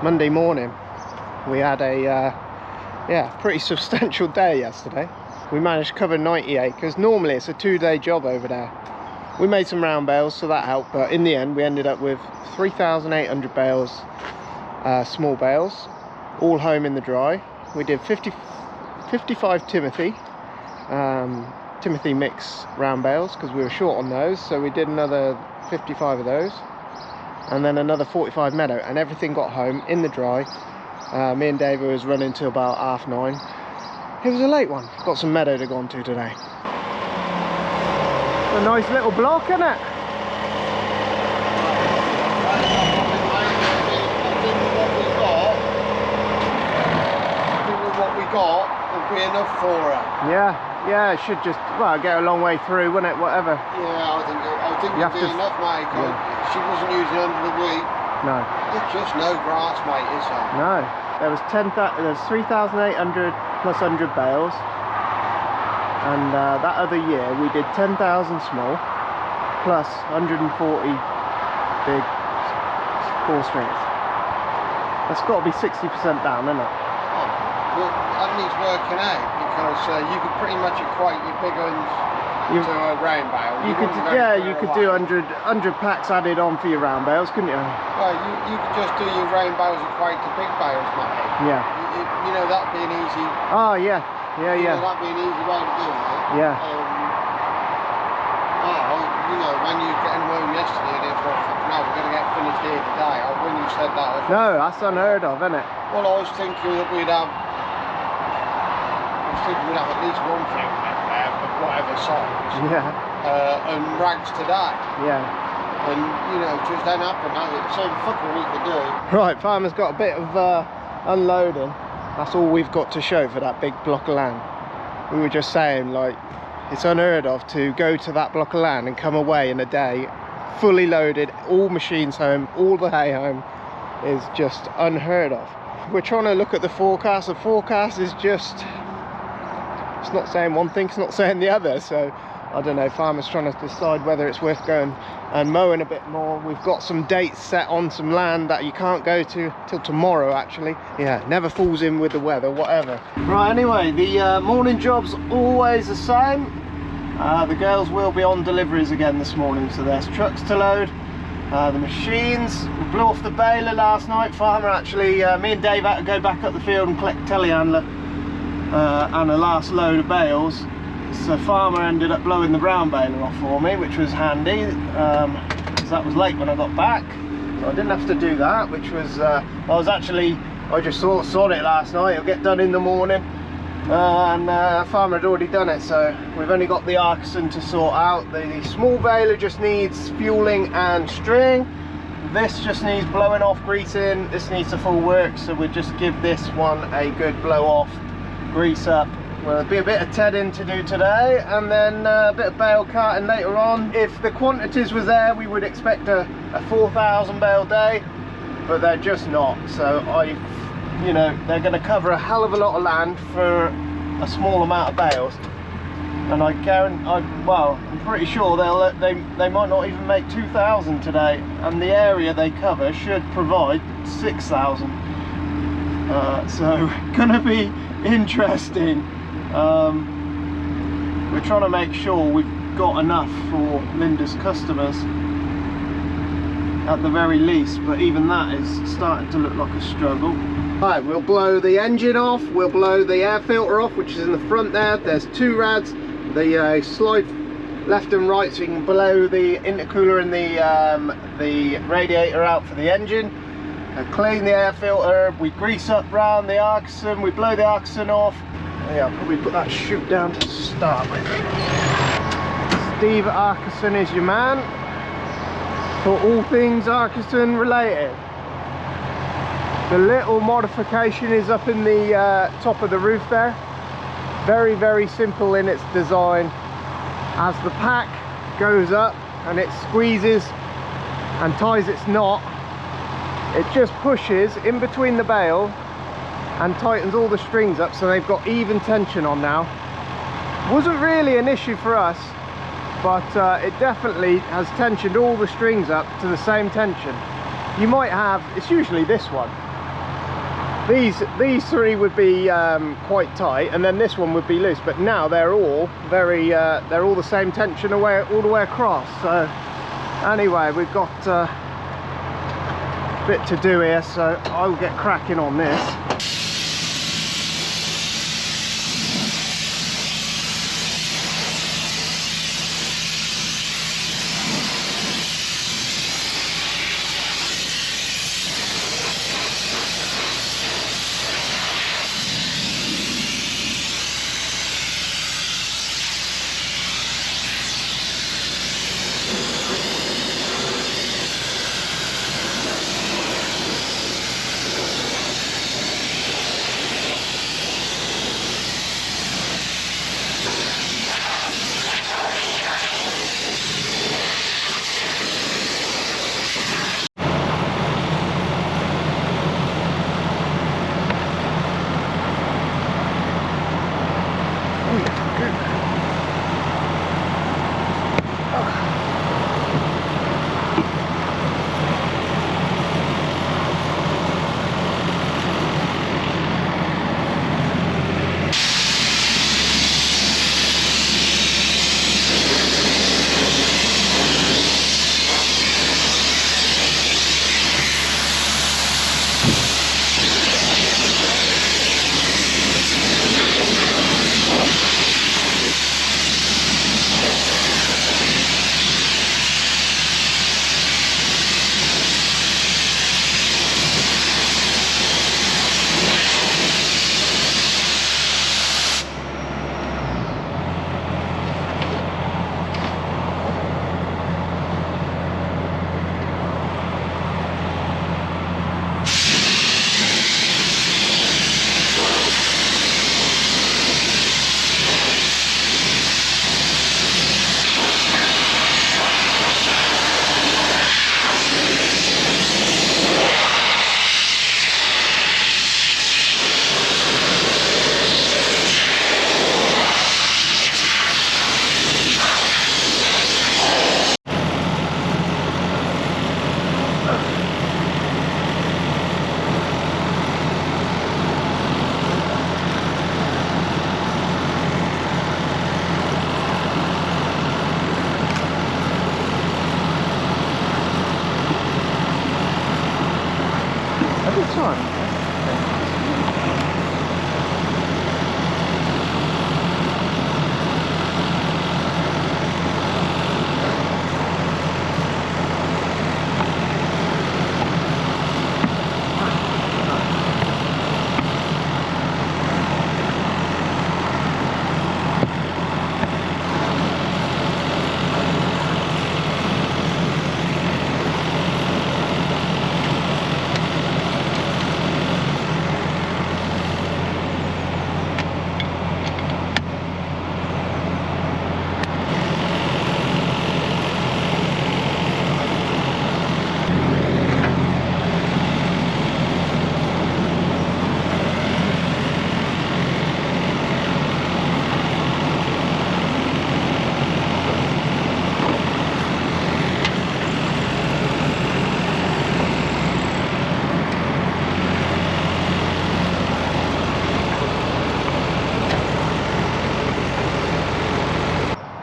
Monday morning. We had a yeah, pretty substantial day yesterday. We managed to cover 90 acres. Normally it's a 2-day job over there. We made some round bales, so that helped, but in the end we ended up with 3,800 bales, small bales, all home in the dry. We did 55 Timothy mix round bales because we were short on those, so we did another 55 of those, and then another 45 meadow, and everything got home in the dry. Me and David was running till about 9:30. It was a late one. Got some meadow to go on to today. A nice little block, isn't it? What we got will be enough for her. Yeah, it should just, well, get a long way through, wouldn't it? Whatever. Yeah, I think it'll be enough, mate. Yeah. She wasn't using it under the week. No. There's just no grass, mate, is there? No. There was 3,800 plus 100 bales. And that other year we did 10,000 small plus 140 big 4 strings. That's got to be 60% down, isn't it? Oh, well, that needs working out because you could pretty much equate your big ones to a round bale. You could do 100 packs added on for your round bales, couldn't you? Well, you could just do your round bales equate to big bales, mate. Yeah. You know, that'd be an easy. Oh yeah. Yeah. That'd be an easy way to do it. Yeah. You know, when you were getting home yesterday, they thought, fucking hell, we're going to get finished here today. When you said that, I thought, no, that's unheard of, isn't it? Well, I was thinking that we'd have at least one thing of whatever size. Yeah. And rags today. Yeah. And, you know, just don't happen. So fucking we could do. Right, farmer's got a bit of unloading. That's all we've got to show for that big block of land. We were just saying, like, it's unheard of to go to that block of land and come away in a day fully loaded, all machines home, all the hay home. Is just unheard of. We're trying to look at the forecast. The forecast is just, it's not saying one thing, it's not saying the other. So I don't know, farmers trying to decide whether it's worth going and mowing a bit more. We've got some dates set on some land that you can't go to till tomorrow, actually. Yeah, never falls in with the weather, whatever. Right, anyway, the morning job's always the same. The girls will be on deliveries again this morning, so there's trucks to load. The machines, we blew off the baler last night. Farmer actually, me and Dave had to go back up the field and collect telehandler and a last load of bales. So farmer ended up blowing the brown baler off for me, which was handy, because that was late when I got back. So I didn't have to do that, which was, I just saw it last night. It'll get done in the morning. Farmer had already done it, so we've only got the Arkeson to sort out. The small baler just needs fueling and string. This just needs blowing off, greasing. This needs a full work, so we'll just give this one a good blow off, grease up. There'll be a bit of tedding to do today, and then a bit of bale carting later on. If the quantities was there, we would expect a 4,000 bale day, but they're just not. So you know, they're going to cover a hell of a lot of land for a small amount of bales, and I'm pretty sure they might not even make 2,000 today, and the area they cover should provide 6,000. So gonna be interesting. We're trying to make sure we've got enough for Linda's customers at the very least, but even that is starting to look like a struggle. Right, we'll blow the engine off, we'll blow the air filter off, which is in the front there. There's 2 rads, the slide left and right, so you can blow the intercooler and the radiator out for the engine. Clean the air filter, we grease up round the Arkeson, we blow the Arkeson off. Yeah, I'll probably put that chute down to start with. Steve Arkeson is your man for all things Arkeson related. The little modification is up in the top of the roof there. Very, very simple in its design. As the pack goes up and it squeezes and ties its knot, it just pushes in between the bale and tightens all the strings up so they've got even tension on now. Wasn't really an issue for us, but it definitely has tensioned all the strings up to the same tension. You might have, it's usually this one, These three would be quite tight, and then this one would be loose. But now they're all very they're all the same tension away all the way across. So anyway, we've got a bit to do here, so I'll get cracking on this.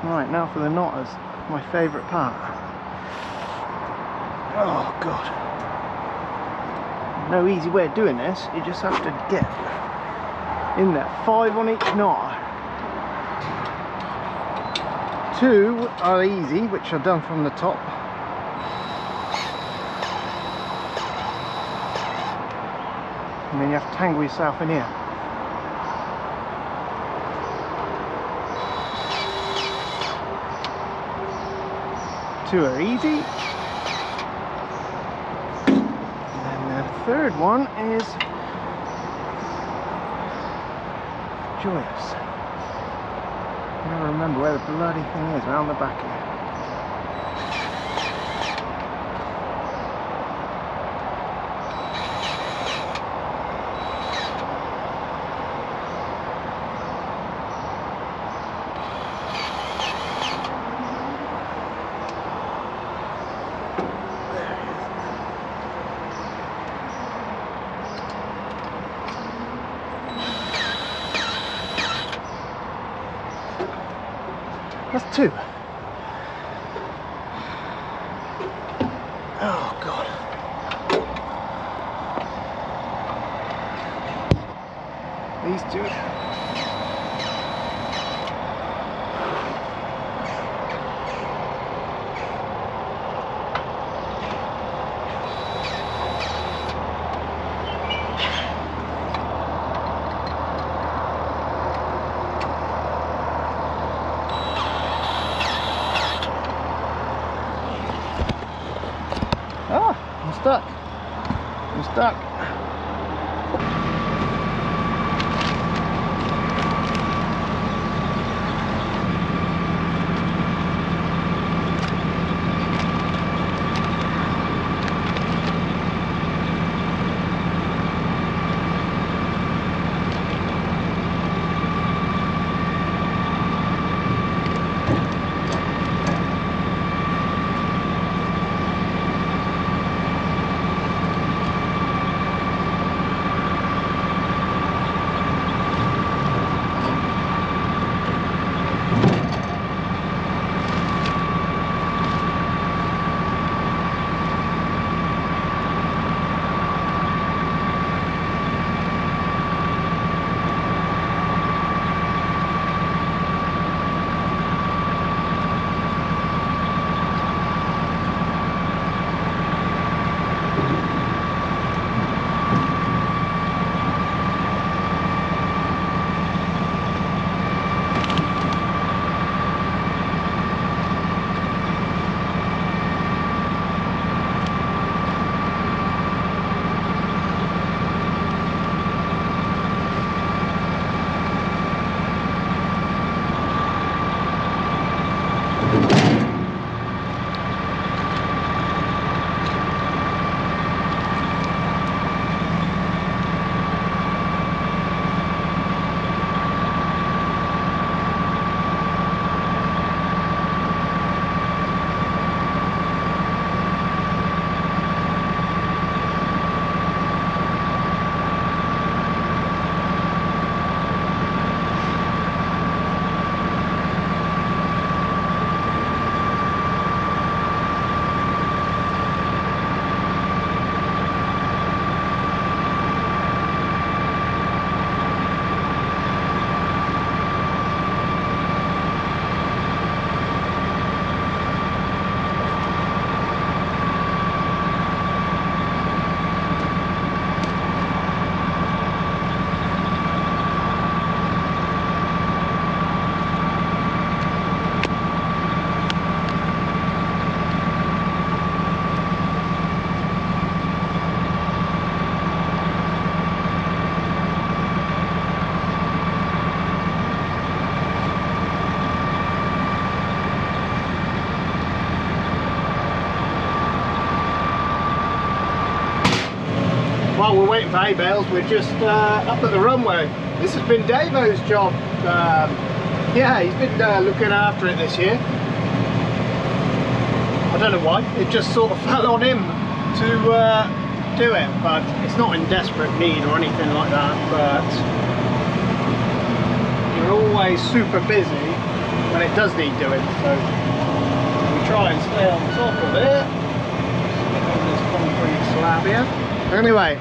Right, now for the knotters, my favourite part. Oh god. No easy way of doing this, you just have to get in there. 5 on each knot. 2 are easy, which are done from the top. And then you have to tangle yourself in here. Two are easy. And then the third one is joyous. I never remember where the bloody thing is, around the back here. That's 2. Oh God. These 2. Ah, I'm stuck. I'm stuck. While we're waiting for hay bales, we're just up at the runway. This has been Davo's job. Yeah, he's been looking after it this year. I don't know why, it just sort of fell on him to do it, but it's not in desperate need or anything like that, but you're always super busy when it does need doing, so we try and stay on top of it. On this concrete slab here. Anyway,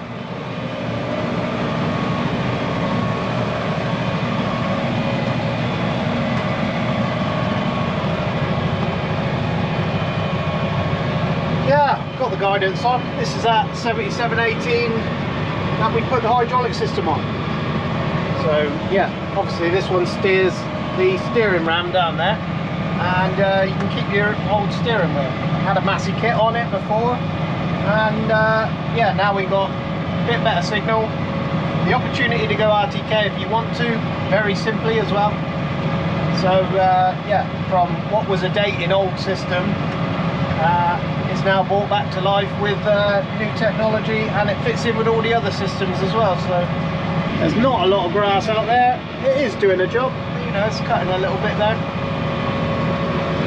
yeah, got the guidance on. This is at 7718 that we put the hydraulic system on. So yeah, obviously this one steers the steering ram down there, and you can keep your old steering wheel. I had a Massey kit on it before, and yeah, now we got a bit better signal, the opportunity to go RTK if you want to, very simply as well. So yeah, from what was a dated old system, it's now brought back to life with new technology, and it fits in with all the other systems as well. So there's not a lot of grass out there. It is doing a job, you know, it's cutting a little bit there.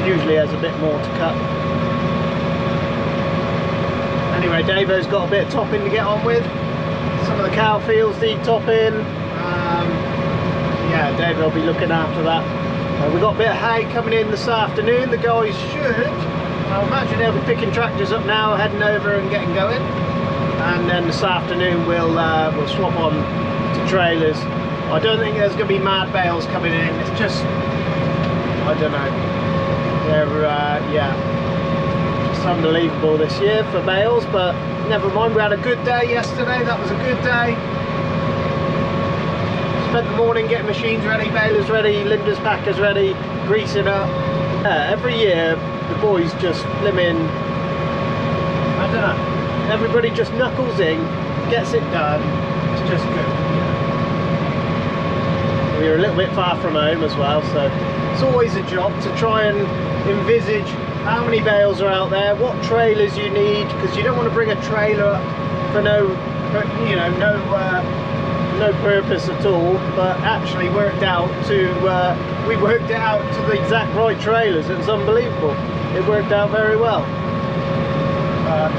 Usually has a bit more to cut. Anyway, Davo's got a bit of topping to get on with. Some of the cow fields need topping. Yeah, Davo will be looking after that. We've got a bit of hay coming in this afternoon. The guys should, I imagine they'll be picking tractors up now, heading over and getting going. And then this afternoon we'll swap on to trailers. I don't think there's going to be mad bales coming in. It's just, I don't know. They're yeah, just unbelievable this year for bales. But never mind. We had a good day yesterday. That was a good day. Spent the morning getting machines ready, balers ready, linders, packers ready, greasing up. Every year the boys just blimmin', I don't know, everybody just knuckles in, gets it done. It's just good. We're a little bit far from home as well, so it's always a job to try and envisage how many bales are out there, what trailers you need, because you don't want to bring a trailer up for no, you know, no purpose at all, but actually worked out to we worked it out to the exact right trailers. It was unbelievable. It worked out very well. But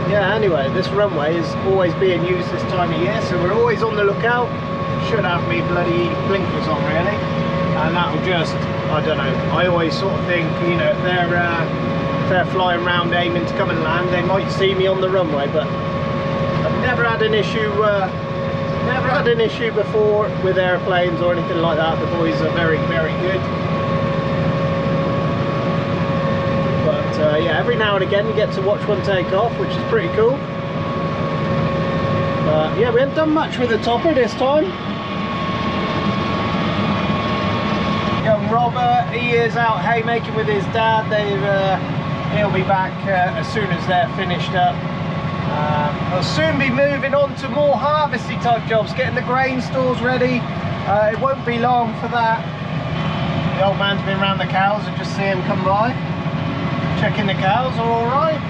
yeah, anyway, this runway is always being used this time of year, so we're always on the lookout. Should have me bloody blinkers on really, and that'll just, I don't know, I always sort of think, you know, if they're flying around aiming to come and land, they might see me on the runway. But I've never had an issue before with airplanes or anything like that. The boys are very, very good. But yeah, every now and again you get to watch one take off, which is pretty cool. But yeah, we haven't done much with the topper this time. Young Robert, he is out haymaking with his dad. He'll be back as soon as they're finished up. I'll soon be moving on to more harvesty type jobs, getting the grain stores ready. It won't be long for that. The old man's been around the cows and just see him come by, checking the cows are all right.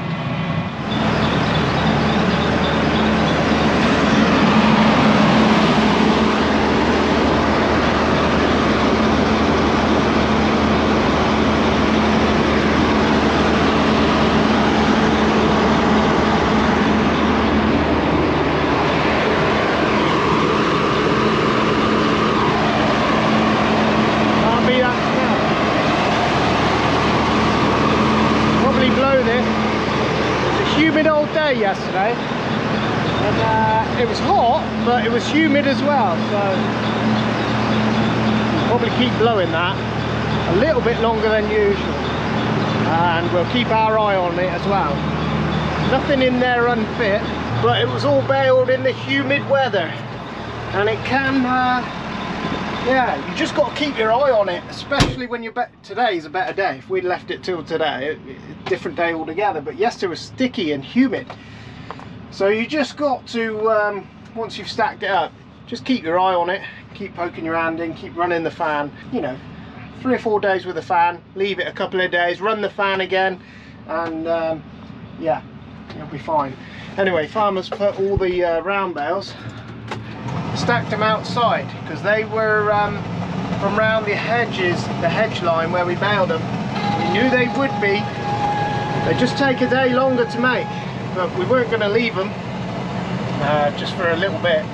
Yesterday, and it was hot, but it was humid as well, so we'll probably keep blowing that a little bit longer than usual, and we'll keep our eye on it as well. Nothing in there unfit, but it was all baled in the humid weather, and it can yeah, you just got to keep your eye on it, especially when you're today's a better day. If we'd left it till today, different day altogether, but yesterday was sticky and humid. So you just got to, once you've stacked it up, just keep your eye on it, keep poking your hand in, keep running the fan, you know, 3 or 4 days with the fan, leave it a couple of days, run the fan again, and yeah, you'll be fine. Anyway, farmers put all the round bales, stacked them outside, because they were from round the hedges, the hedge line where we baled them. We knew they would be. They just take a day longer to make, but we weren't going to leave them just for a little bit,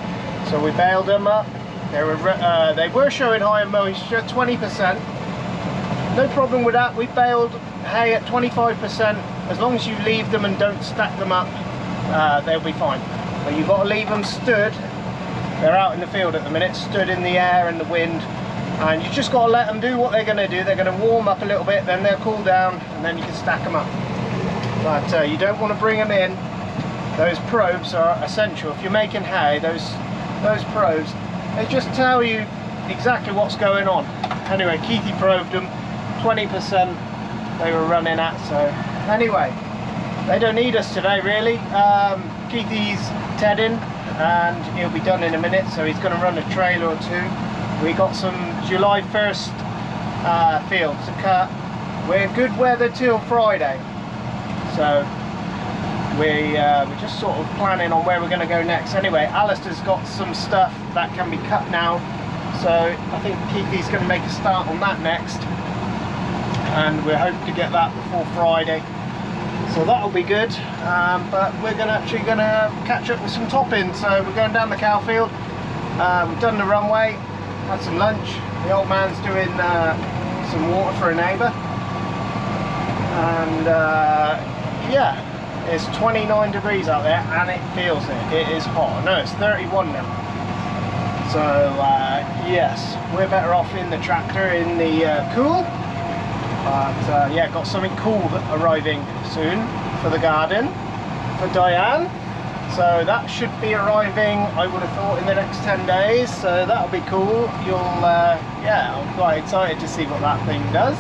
so we baled them up. They were showing higher moisture, 20%. No problem with that. We baled hay at 25%. As long as you leave them and don't stack them up, they'll be fine. But you've got to leave them stood. They're out in the field at the minute, stood in the air and the wind, and you just got to let them do what they're going to do. They're going to warm up a little bit, then they'll cool down, and then you can stack them up. But you don't want to bring them in. Those probes are essential. If you're making hay, those probes, they just tell you exactly what's going on. Anyway, Keithy probed them, 20% they were running at, so anyway, they don't need us today really. Keithy's tedding, and he'll be done in a minute, so he's going to run a trailer or two. We got some July 1st fields to cut. We're in good weather till Friday, so we're just sort of planning on where we're going to go next. Anyway, Alistair's got some stuff that can be cut now, so I think Keithy's going to make a start on that next, and we're hoping to get that before Friday. So that'll be good, but we're actually going to catch up with some topping. So we're going down the cow field. We've done the runway, had some lunch. The old man's doing some water for a neighbour. And yeah, it's 29 degrees out there and it feels it. It is hot. No, it's 31 now. So yes, we're better off in the tractor in the cool. But yeah, got something cool arriving soon for the garden for Diane. So that should be arriving, I would have thought, in the next 10 days. So that'll be cool. You'll, yeah, I'm quite excited to see what that thing does.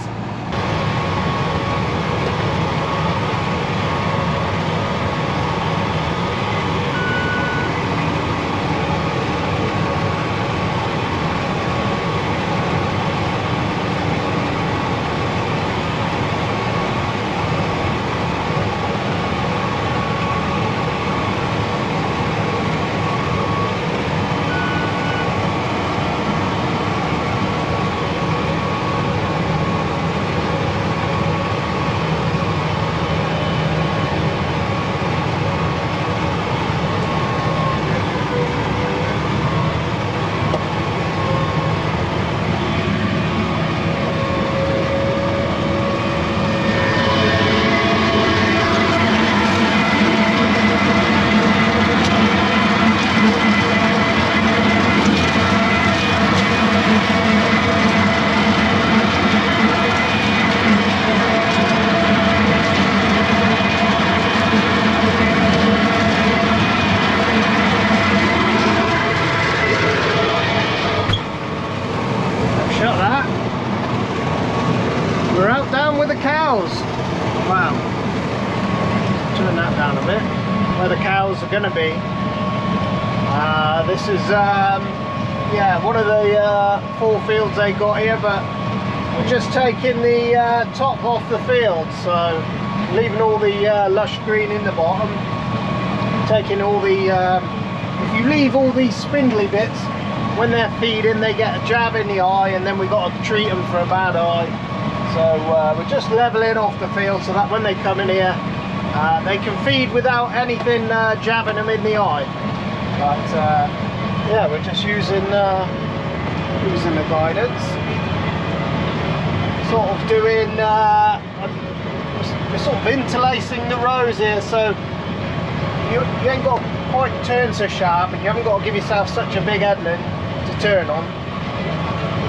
We're out down with the cows. Wow. Turn that down a bit. Where the cows are going to be. This is, yeah, one of the 4 fields they got here, but we're just taking the top off the field, so leaving all the lush green in the bottom. Taking all the, if you leave all these spindly bits, when they're feeding they get a jab in the eye, and then we've got to treat them for a bad eye. So we're just leveling off the field so that when they come in here they can feed without anything jabbing them in the eye. But yeah, we're just using using the guidance, sort of doing we're sort of interlacing the rows here, so you ain't got to quite turn so sharp, and you haven't got to give yourself such a big headland to turn on.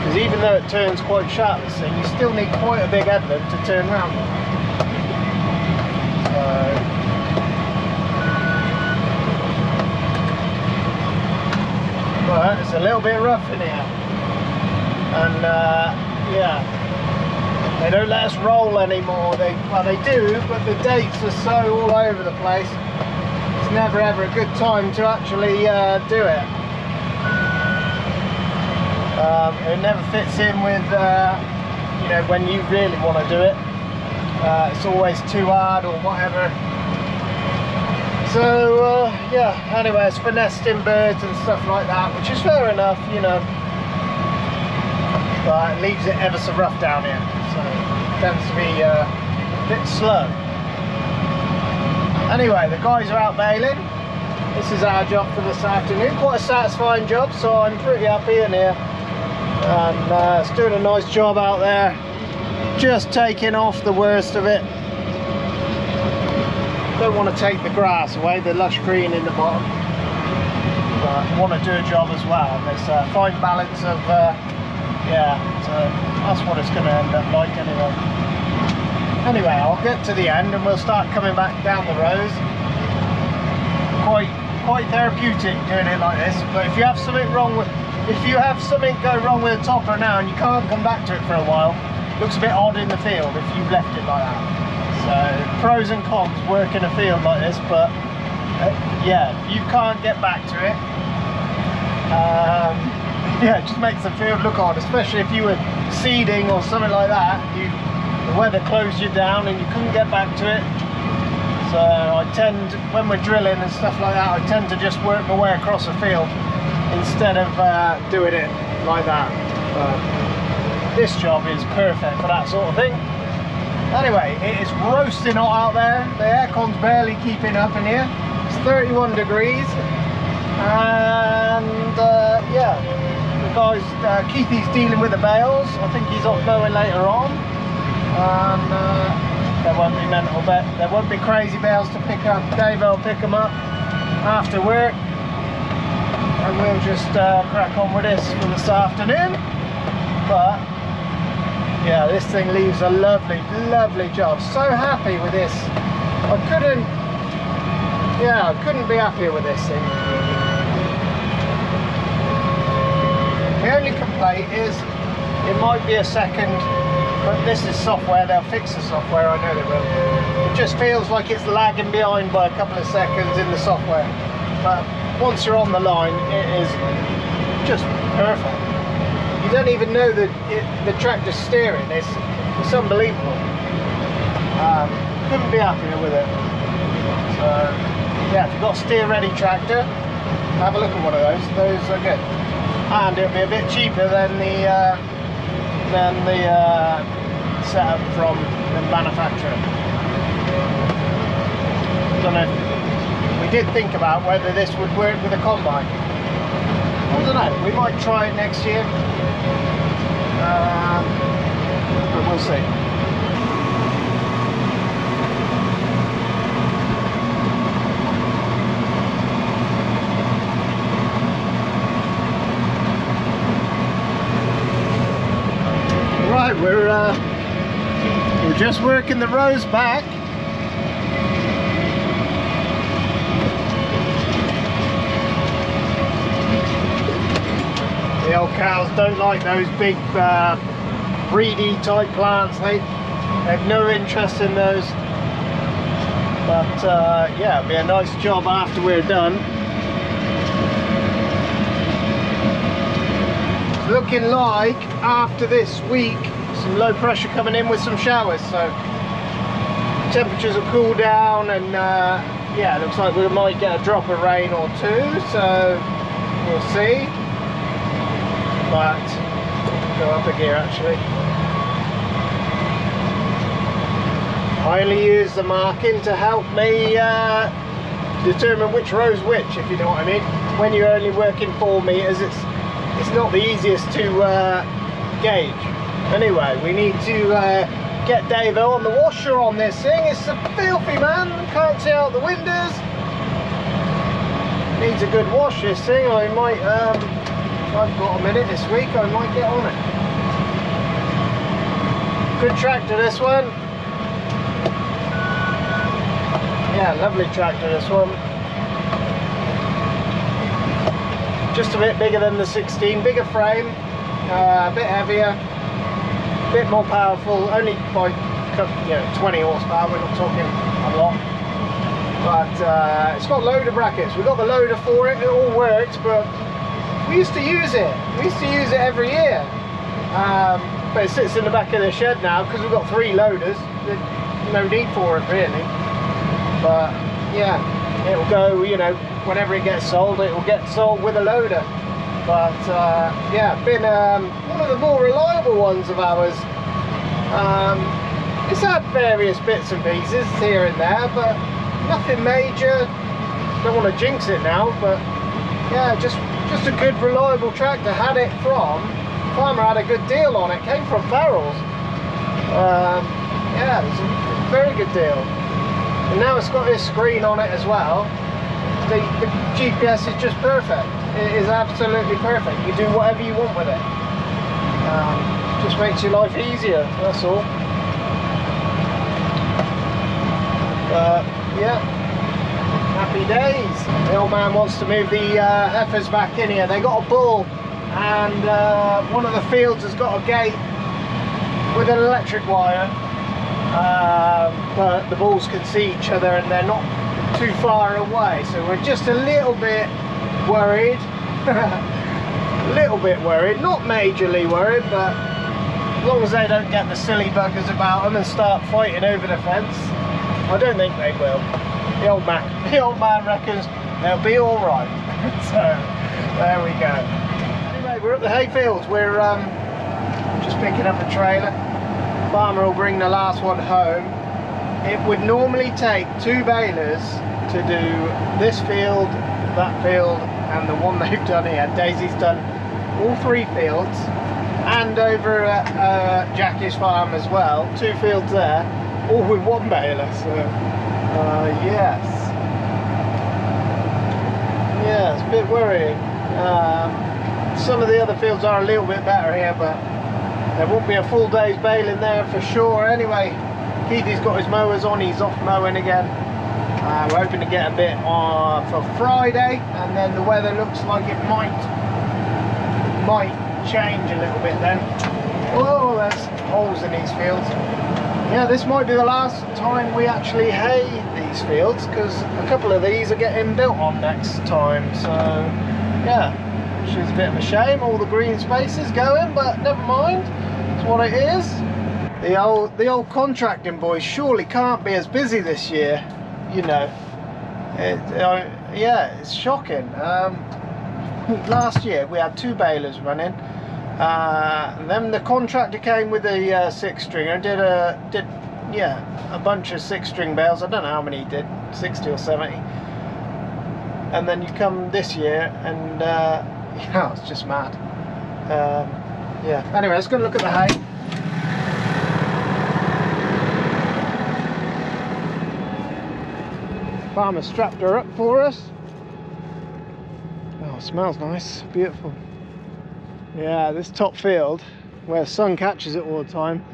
Because even though it turns quite sharp, this thing, you still need quite a big headland to turn round. But it's a little bit rough in here. And yeah, they don't let us roll anymore. Well, they do, but the dates are so all over the place. It's never ever a good time to actually do it. It never fits in with, you know, when you really want to do it. It's always too hard or whatever. So, yeah, anyway, it's for nesting birds and stuff like that, which is fair enough, you know. But it leaves it ever so rough down here, so it tends to be a bit slow. Anyway, the guys are out baling. This is our job for this afternoon. Quite a satisfying job, so I'm pretty happy in here. And it's doing a nice job out there, just taking off the worst of it. Don't want to take the grass away, the lush green in the bottom, but want to do a job as well. There's a fine balance of yeah, so that's what it's going to end up like anyway. I'll get to the end and we'll start coming back down the rows. Quite therapeutic doing it like this, but if you have something wrong with, if you have something go wrong with the topper now and you can't come back to it for a while, it looks a bit odd in the field if you've left it like that. So pros and cons work in a field like this, but yeah, if you can't get back to it, yeah, it just makes the field look odd, especially if you were seeding or something like that. The weather closed you down and you couldn't get back to it. So I tend, when we're drilling and stuff like that, I tend to just work my way across the field instead of doing it like that. This job is perfect for that sort of thing. Anyway, it is roasting hot out there. The aircon's barely keeping up in here. It's 31 degrees. And yeah, the Keithy's dealing with the bales. I think he's off mowing later on. And there won't be there won't be crazy bales to pick up. Dave will pick them up after work. And we'll just crack on with this for this afternoon. But yeah, this thing leaves a lovely, lovely job. So happy with this. I couldn't be happier with this thing. The only complaint is it might be a second, but this is software. They'll fix the software. I know they will. It just feels like it's lagging behind by a couple of seconds in the software. But once you're on the line, it is just perfect. You don't even know that the tractor's steering. It's unbelievable. Couldn't be happier with it. So yeah, if you've got a steer ready tractor, have a look at one of those. Those are good, and it'll be a bit cheaper than the setup from the manufacturer. I don't know. We did think about whether this would work with a combine. I don't know, we might try it next year, but we'll see. Right, we're just working the rows back. The old cows don't like those big breedy type plants. They have no interest in those. But yeah, it'll be a nice job after we're done. It's looking like after this week some low pressure coming in with some showers, so temperatures will cool down, and yeah, it looks like we might get a drop of rain or two, so we'll see. But go up a gear actually. I only use the marking to help me determine which row's which, if you know what I mean. When you're only working 4 meters, it's not the easiest to gauge. Anyway, we need to get Dave on the washer on this thing. It's a filthy, man. Can't see out the windows. Needs a good wash, this thing. I might if I've got a minute this week, I might get on it. Good tractor, this one. Yeah, lovely tractor, this one. Just a bit bigger than the 16, bigger frame, a bit heavier, a bit more powerful, only by 20 horsepower, we're not talking a lot. But it's got loader brackets, we've got the loader for it, it all works, but we used to use it. We used to use it every year. But it sits in the back of the shed now because we've got 3 loaders. There's no need for it really. But yeah, it'll go, you know, whenever it gets sold, it will get sold with a loader. But yeah, been one of the more reliable ones of ours. It's had various bits and pieces here and there, but nothing major. Don't want to jinx it now, but yeah, just a good reliable tractor. Had it from farmer, had a good deal on it, came from Farrell's. Yeah, it's a very good deal. And now it's got this screen on it as well. The GPS is just perfect. It is absolutely perfect. You do whatever you want with it. Just makes your life easier, that's all. Yeah, happy days. The old man wants to move the heifers back in here. They got a bull, and one of the fields has got a gate with an electric wire, but the bulls can see each other and they're not too far away, so we're just a little bit worried. A little bit worried, not majorly worried, but as long as they don't get the silly buggers about them and start fighting over the fence, I don't think they will. The old man reckons they'll be all right. So there we go. Anyway, we're at the hayfields. We're just picking up a trailer. Farmer will bring the last one home. It would normally take 2 balers to do this field, that field, and the one they've done here. Daisy's done all 3 fields, and over at Jackie's farm as well, 2 fields there, all with 1 baler. So yes, yeah, it's a bit worrying. Some of the other fields are a little bit better here, but there won't be a full day's baling there for sure. Anyway, Keithy's got his mowers on, he's off mowing again. We're hoping to get a bit for Friday, and then the weather looks like it might change a little bit then. Oh, there's holes in these fields. Yeah, this might be the last time we actually hay these fields, because a couple of these are getting built on next time. So yeah, which is a bit of a shame. All the green space is going, but never mind, it's what it is. The old contracting boys surely can't be as busy this year, you know. Yeah, it's shocking. Last year we had 2 balers running. Then the contractor came with a 6-stringer, did a bunch of 6-string bales. I don't know how many he did, 60 or 70. And then you come this year and yeah, it's just mad. Yeah, anyway, let's go look at the hay. Farmer strapped her up for us. Oh, it smells nice, beautiful. Yeah, this top field where the sun catches it all the time,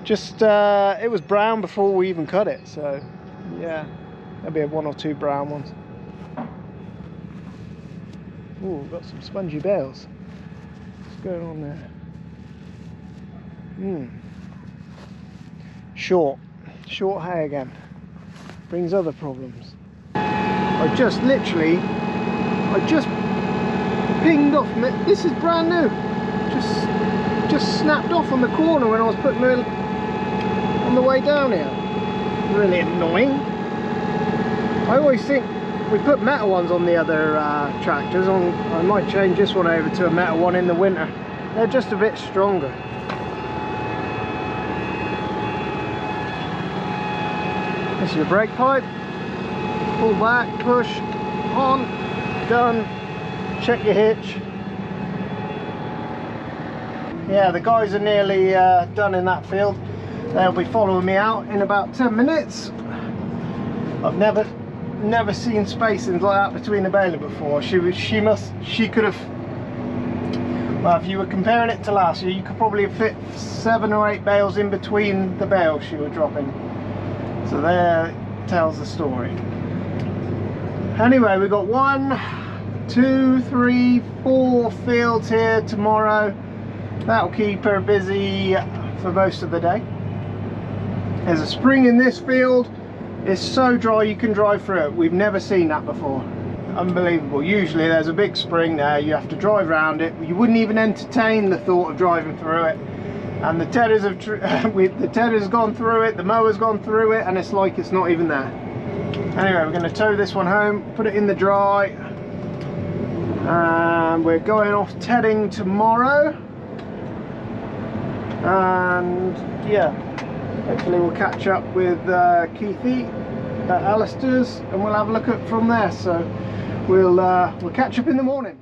just it was brown before we even cut it, so yeah, there'll be 1 or 2 brown ones. Ooh, got some spongy bales. What's going on there? Short hay again, brings other problems. I just pinged off. This is brand new. Just snapped off on the corner when I was putting it on the way down here. Really annoying. I always think we put metal ones on the other tractors. I might change this one over to a metal one in the winter. They're just a bit stronger. This is your brake pipe. Pull back, push, on, done. Check your hitch. Yeah, the guys are nearly done in that field. They'll be following me out in about 10 minutes. I've never seen spacings like that between the baler before. She could have, well, if you were comparing it to last year, you could probably have fit 7 or 8 bales in between the bales she was dropping. So there tells the story. Anyway, we've got 1, 2, 3, 4 fields here tomorrow. That'll keep her busy for most of the day. There's a spring in this field. It's so dry you can drive through it. We've never seen that before. Unbelievable. Usually there's a big spring there, you have to drive around it. You wouldn't even entertain the thought of driving through it. And the tedders have the tedders gone through it, the mower's gone through it, and it's like it's not even there. Anyway, we're going to tow this one home, put it in the dry, and we're going off tedding tomorrow. And yeah, hopefully we'll catch up with Keithy at Alistair's, and we'll have a look at from there. So we'll catch up in the morning.